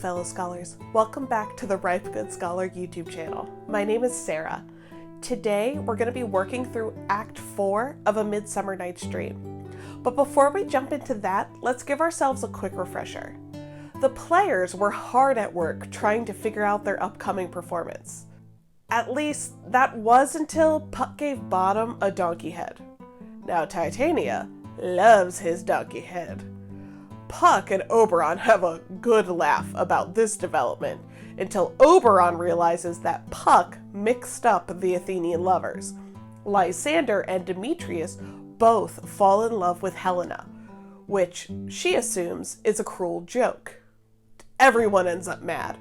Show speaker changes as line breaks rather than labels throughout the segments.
fellow scholars. Welcome back to the Ripe Good Scholar YouTube channel. My name is Sarah. Today, we're going to be working through Act 4 of A Midsummer Night's Dream. But before we jump into that, let's give ourselves a quick refresher. The players were hard at work trying to figure out their upcoming performance. At least, that was until Puck gave Bottom a donkey head. Now Titania loves his donkey head. Puck and Oberon have a good laugh about this development until Oberon realizes that Puck mixed up the Athenian lovers. Lysander and Demetrius both fall in love with Helena, which she assumes is a cruel joke. Everyone ends up mad.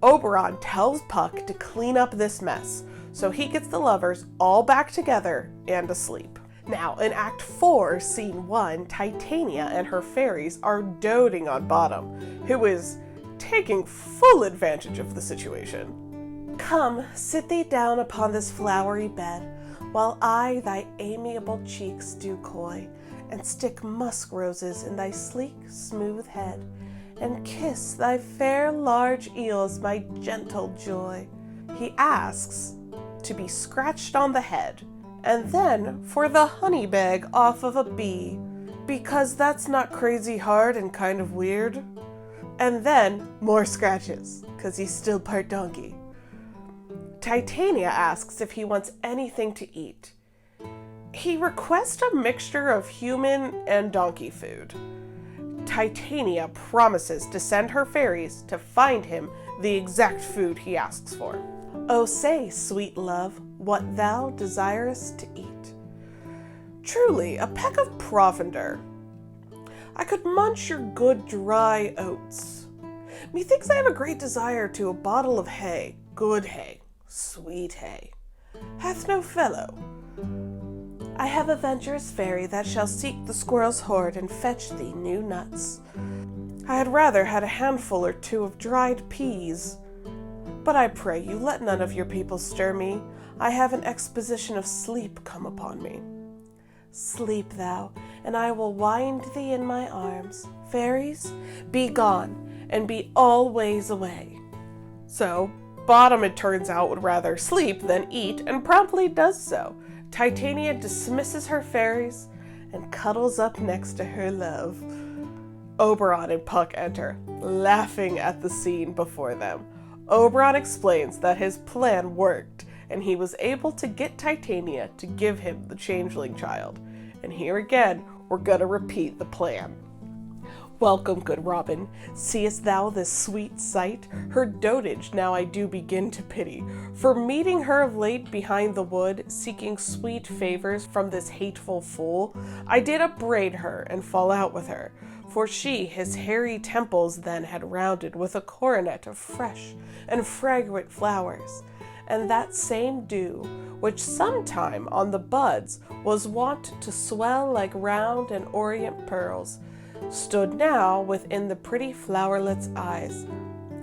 Oberon tells Puck to clean up this mess, so he gets the lovers all back together and asleep. Now, in Act 4, Scene 1, Titania and her fairies are doting on Bottom, who is taking full advantage of the situation. Come, sit thee down upon this flowery bed, while I thy amiable cheeks do coy, and stick musk roses in thy sleek, smooth head, and kiss thy fair large eels, my gentle joy. He asks to be scratched on the head, and then for the honey bag off of a bee, because that's not crazy hard and kind of weird. And then more scratches, because he's still part donkey. Titania asks if he wants anything to eat. He requests a mixture of human and donkey food. Titania promises to send her fairies to find him the exact food he asks for. Oh, say, sweet love, what thou desirest to eat. Truly, a peck of provender. I could munch your good dry oats. Methinks I have a great desire to a bottle of hay, good hay, sweet hay. Hath no fellow. I have a venturous fairy that shall seek the squirrel's hoard and fetch thee new nuts. I had rather had a handful or two of dried peas. But I pray you, let none of your people stir me. I have an exposition of sleep come upon me. Sleep thou, and I will wind thee in my arms. Fairies, be gone, and be all ways away. So, Bottom, it turns out, would rather sleep than eat, and promptly does so. Titania dismisses her fairies and cuddles up next to her love. Oberon and Puck enter, laughing at the scene before them. Oberon explains that his plan worked, and he was able to get Titania to give him the changeling child. And here again, we're gonna repeat the plan. Welcome, good Robin. Seest thou this sweet sight? Her dotage now I do begin to pity. For meeting her of late behind the wood, seeking sweet favors from this hateful fool, I did upbraid her and fall out with her. For she his hairy temples then had rounded with a coronet of fresh and fragrant flowers, and that same dew, which sometime on the buds was wont to swell like round and orient pearls, stood now within the pretty flowerlet's eyes,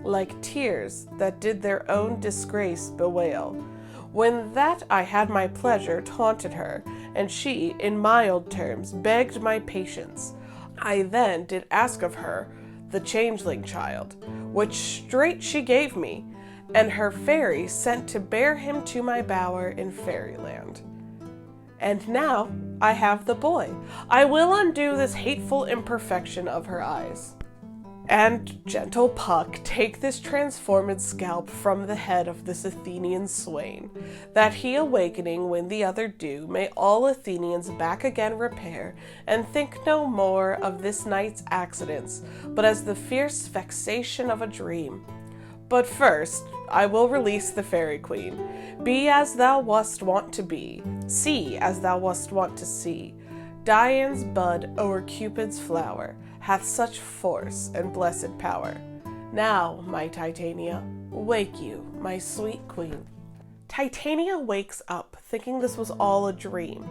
like tears that did their own disgrace bewail. When that I had my pleasure taunted her, and she in mild terms begged my patience, I then did ask of her the changeling child, which straight she gave me, and her fairy sent to bear him to my bower in fairyland. And now I have the boy. I will undo this hateful imperfection of her eyes. And, gentle Puck, take this transformed scalp from the head of this Athenian swain, that he awakening when the other do, may all Athenians back again repair, and think no more of this night's accidents, but as the fierce vexation of a dream. But first, I will release the fairy queen. Be as thou wast wont to be, see as thou wast wont to see. Dian's bud o'er Cupid's flower hath such force and blessed power. Now, my Titania, wake you, my sweet queen. Titania wakes up, thinking this was all a dream.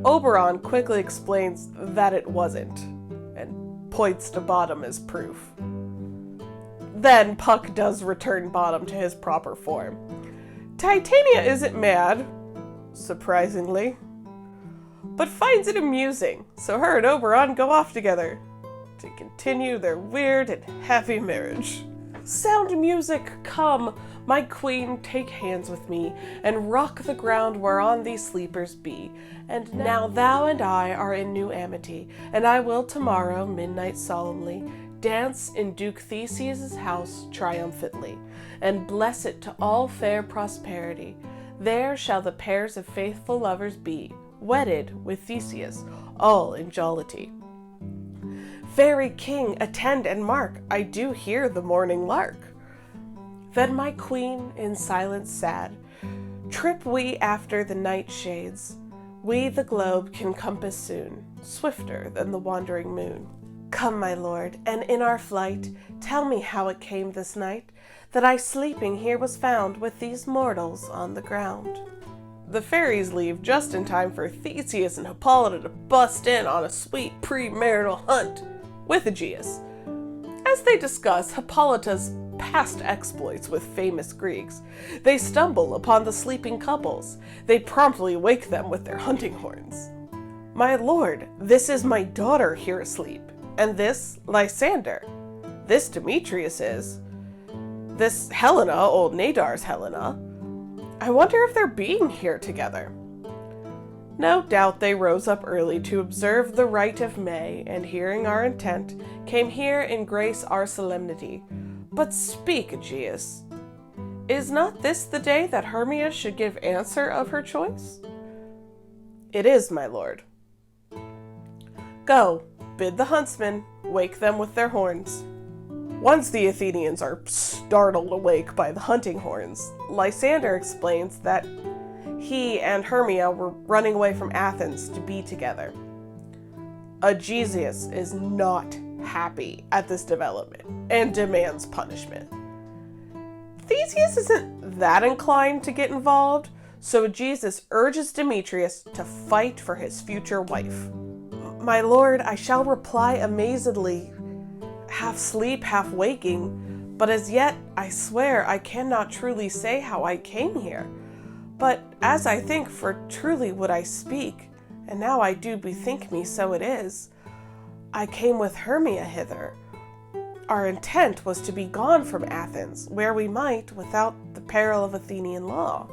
Oberon quickly explains that it wasn't, and points to Bottom as proof. Then Puck does return Bottom to his proper form. Titania isn't mad, surprisingly, but finds it amusing, so her and Oberon go off together to continue their weird and happy marriage. Sound music, come! My queen, take hands with me, and rock the ground whereon these sleepers be. And now thou and I are in new amity, and I will tomorrow, midnight solemnly, dance in Duke Theseus' house triumphantly, and bless it to all fair prosperity. There shall the pairs of faithful lovers be, wedded with Theseus, all in jollity. Fairy king, attend and mark, I do hear the morning lark. Then my queen, in silence sad, trip we after the night shades. We the globe can compass soon, swifter than the wandering moon. Come, my lord, and in our flight, tell me how it came this night, that I sleeping here was found with these mortals on the ground. The fairies leave just in time for Theseus and Hippolyta to bust in on a sweet premarital hunt with Aegeus. As they discuss Hippolyta's past exploits with famous Greeks, they stumble upon the sleeping couples. They promptly wake them with their hunting horns. My lord, this is my daughter here asleep, and this Lysander. This Demetrius is. This Helena, old Nadar's Helena. I wonder if they're being here together. No doubt they rose up early to observe the rite of May, and hearing our intent, came here in grace our solemnity. But speak, Aegeus, is not this the day that Hermia should give answer of her choice? It is, my lord. Go, bid the huntsmen wake them with their horns. Once the Athenians are startled awake by the hunting horns, Lysander explains that he and Hermia were running away from Athens to be together. Aegeus is not happy at this development and demands punishment. Theseus isn't that inclined to get involved, so Aegeus urges Demetrius to fight for his future wife. My lord, I shall reply amazedly, half sleep, half waking, but as yet, I swear, I cannot truly say how I came here. But as I think, for truly would I speak, and now I do bethink me so it is, I came with Hermia hither. Our intent was to be gone from Athens, where we might, without the peril of Athenian law.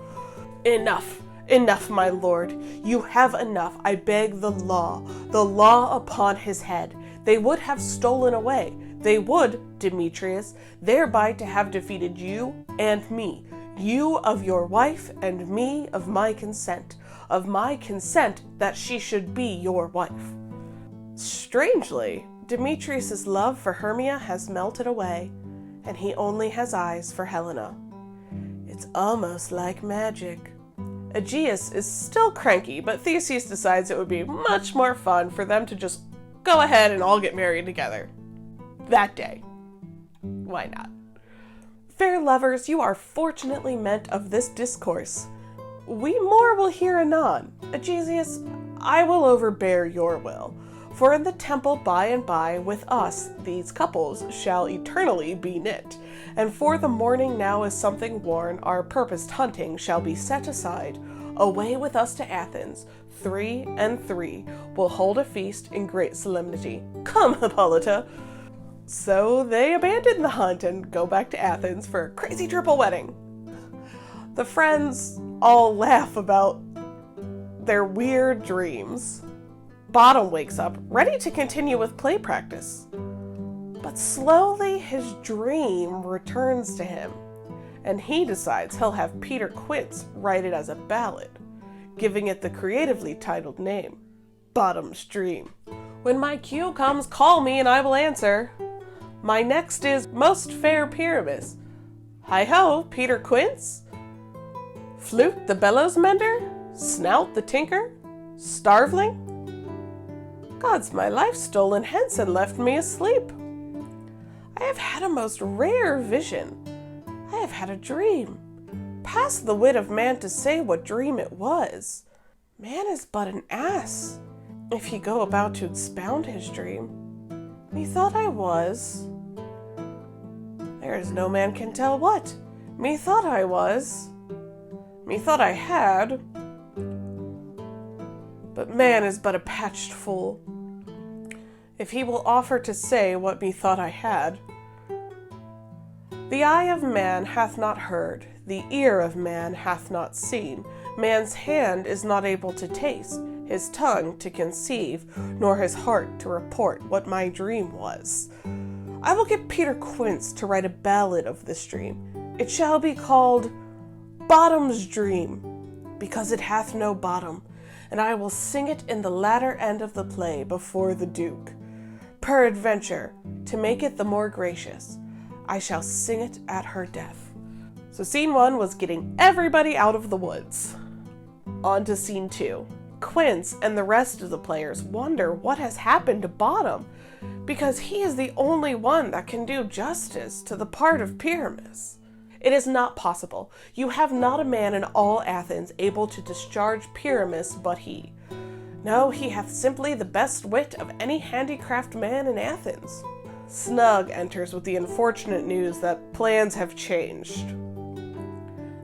Enough, enough, my lord, you have enough, I beg the law upon his head. They would have stolen away, they would, Demetrius, thereby to have defeated you and me. You of your wife, and me of my consent that she should be your wife. Strangely, Demetrius's love for Hermia has melted away, and he only has eyes for Helena. It's almost like magic. Aegeus is still cranky, but Theseus decides it would be much more fun for them to just go ahead and all get married together. That day. Why not? Fair lovers, you are fortunately meant of this discourse. We more will hear anon. Aegeus, I will overbear your will, for in the temple by and by with us these couples shall eternally be knit, and for the morning now is something worn, our purposed hunting shall be set aside. Away with us to Athens, 3 and 3 will hold a feast in great solemnity. Come, Hippolyta. So they abandon the hunt and go back to Athens for a crazy triple wedding. The friends all laugh about their weird dreams. Bottom wakes up, ready to continue with play practice. But slowly his dream returns to him, and he decides he'll have Peter Quince write it as a ballad, giving it the creatively titled name, Bottom's Dream. When my cue comes, call me and I will answer. My next is Most Fair Pyramus. Hi-ho, Peter Quince? Flute the bellows mender? Snout the tinker? Starveling? God's my life stolen hence and left me asleep. I have had a most rare vision. I have had a dream. Past the wit of man to say what dream it was. Man is but an ass, if he go about to expound his dream. Methought I was. There is no man can tell what. Methought I was. Methought I had. But man is but a patched fool, if he will offer to say what methought I had. The eye of man hath not heard, the ear of man hath not seen, man's hand is not able to taste, his tongue to conceive, nor his heart to report what my dream was. I will get Peter Quince to write a ballad of this dream. It shall be called Bottom's Dream, because it hath no bottom, and I will sing it in the latter end of the play before the Duke. Peradventure, to make it the more gracious, I shall sing it at her death. So scene 1 was getting everybody out of the woods. On to scene 2. Quince and the rest of the players wonder what has happened to Bottom, because he is the only one that can do justice to the part of Pyramus. It is not possible. You have not a man in all Athens able to discharge Pyramus but he. No, he hath simply the best wit of any handicraft man in Athens. Snug enters with the unfortunate news that plans have changed.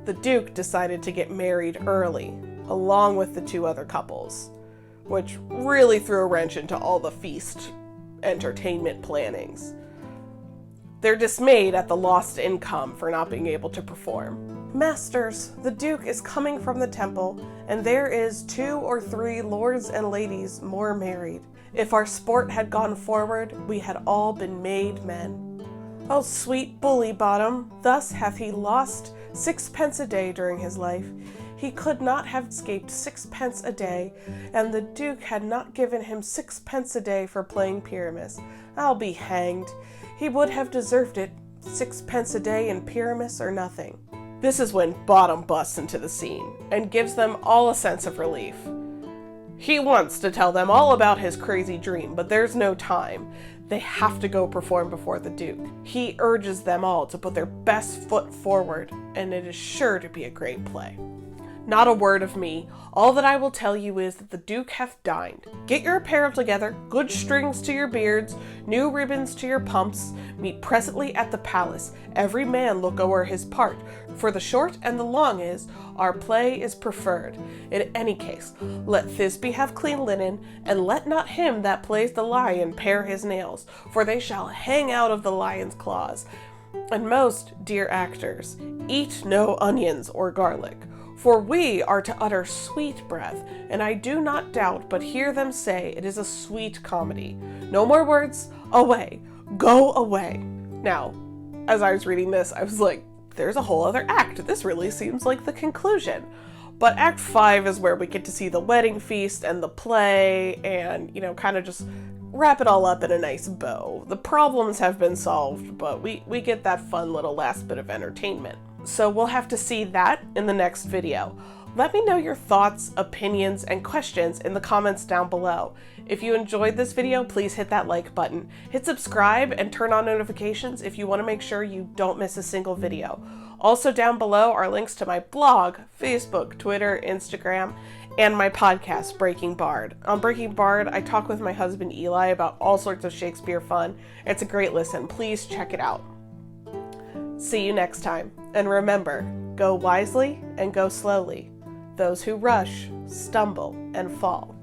The Duke decided to get married early, along with the 2 other couples, which really threw a wrench into all the feast entertainment plannings. They're dismayed at the lost income for not being able to perform. Masters, the Duke is coming from the temple, and there is 2 or 3 lords and ladies more married. If our sport had gone forward, we had all been made men. O sweet bully Bottom, thus hath he lost 6 pence a day during his life. He could not have escaped 6 pence a day, and the Duke had not given him 6 pence a day for playing Pyramus. I'll be hanged. He would have deserved it, 6 pence a day in Pyramus or nothing. This is when Bottom busts into the scene and gives them all a sense of relief. He wants to tell them all about his crazy dream, but there's no time. They have to go perform before the Duke. He urges them all to put their best foot forward, and it is sure to be a great play. Not a word of me. All that I will tell you is that the Duke hath dined. Get your apparel together, good strings to your beards, new ribbons to your pumps. Meet presently at the palace. Every man look o'er his part. For the short and the long is, our play is preferred. In any case, let Thisbe have clean linen, and let not him that plays the lion pare his nails, for they shall hang out of the lion's claws. And most, dear actors, eat no onions or garlic. For we are to utter sweet breath, and I do not doubt but hear them say it is a sweet comedy. No more words, away, go away. Now, as I was reading this, I was like, there's a whole other act. This really seems like the conclusion. But Act 5 is where we get to see the wedding feast and the play and, kind of just wrap it all up in a nice bow. The problems have been solved, but we get that fun little last bit of entertainment. So we'll have to see that in the next video. Let me know your thoughts, opinions, and questions in the comments down below. If you enjoyed this video, please hit that like button. Hit subscribe and turn on notifications if you want to make sure you don't miss a single video. Also down below are links to my blog, Facebook, Twitter, Instagram, and my podcast, Breaking Bard. On Breaking Bard, I talk with my husband Eli about all sorts of Shakespeare fun. It's a great listen. Please check it out. See you next time. And remember, go wisely and go slowly. Those who rush stumble and fall.